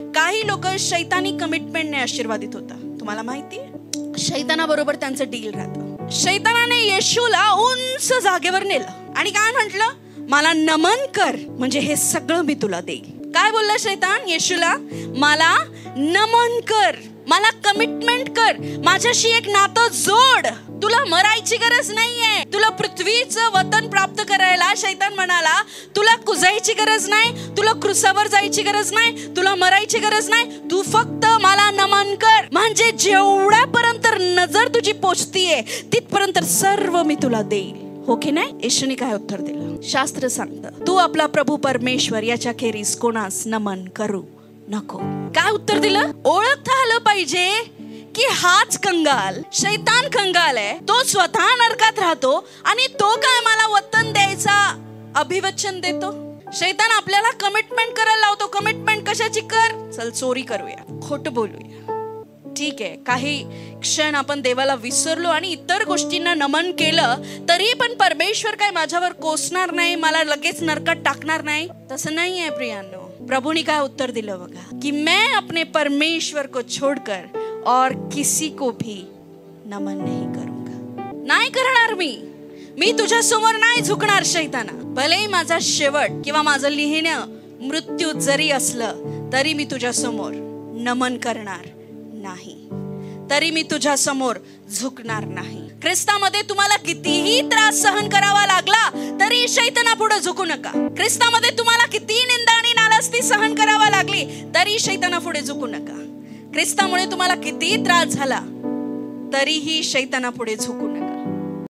काही लोक शैतानी कमिटमेंटने आशीर्वादित होतात. तुम्हाला माहितीये, शैतानाबरोबर त्यांचं डील राहतं. शैतानाने येशूला उंच जागेवर नेलं आणि काय म्हटलं, मला नमन कर म्हणजे हे सगळं मी तुला देईल. काय बोलला शैतान येशूला, मला नमन कर, मला कमिटमेंट कर, माझ्याशी एक नातं जोड. तुला मरायची गरज नाहीये, तुला पृथ्वीचं वतन प्राप्त करायला शैतान म्हणाला तुला कुजायची गरज नाही, तुला क्रुसावर जायची गरज नाही, तुला मरायची गरज नाही, तू फक्त मला नमन कर. म्हणजे जेवढ्यापर्यंत नजर तुझी पोचतीये तिथपर्यंत सर्व मी तुला देईल. हो की नाही? येशूने काय उत्तर दिलं? शास्त्र सांगतं तू आपला प्रभू परमेश्वर याच्या खेरीस कोणास नमन करू नको. काय उत्तर दिलं? ओळखता आलं पाहिजे की हाच कंगाल, शैतान कंगाल आहे. तो स्वतः नरकात राहतो आणि तो काय मला वतन द्यायचा अभिवचन देतो. शैतान आपल्याला कमिटमेंट करायला लावतो. कमिटमेंट कशाची कर? चल चोरी करूया, खोटं बोलूया. ठीक आहे, काही क्षण आपण देवाला विसरलो आणि इतर गोष्टींना नमन केलं तरी पण परमेश्वर काय माझ्यावर कोसणार नाही, मला लगेच नरकात टाकणार नाही. तसं नाही आहे प्रियांनो. प्रभूने काय उत्तर दिलं बघा, की मैं अपने परमेश्वर को छोड़कर और किसी को भी नमन नहीं करूंगा. नाही करणार मी तुझ्या समोर नाही झुकणार शैताना. भलेही माझा शेवट किंवा माझं लिहिणं मृत्यू जरी असलं तरी मी तुझ्या समोर नमन करणार नाही, तरी मी तुझ्या समोर झुकणार नाही. ख्रिस्तामध्ये तुम्हाला कितीही त्रास सहन करावा लागला तरी शैतानापुढे झुकू नका. ख्रिस्तामध्ये तुम्हाला किती निंदा आणि नालस्ती सहन करावा लागली तरी शैतानापुढे झुकू नका. ख्रिस्तामुळे तुम्हाला किती त्रास झाला तरीही शैतानापुढे झुकू नका.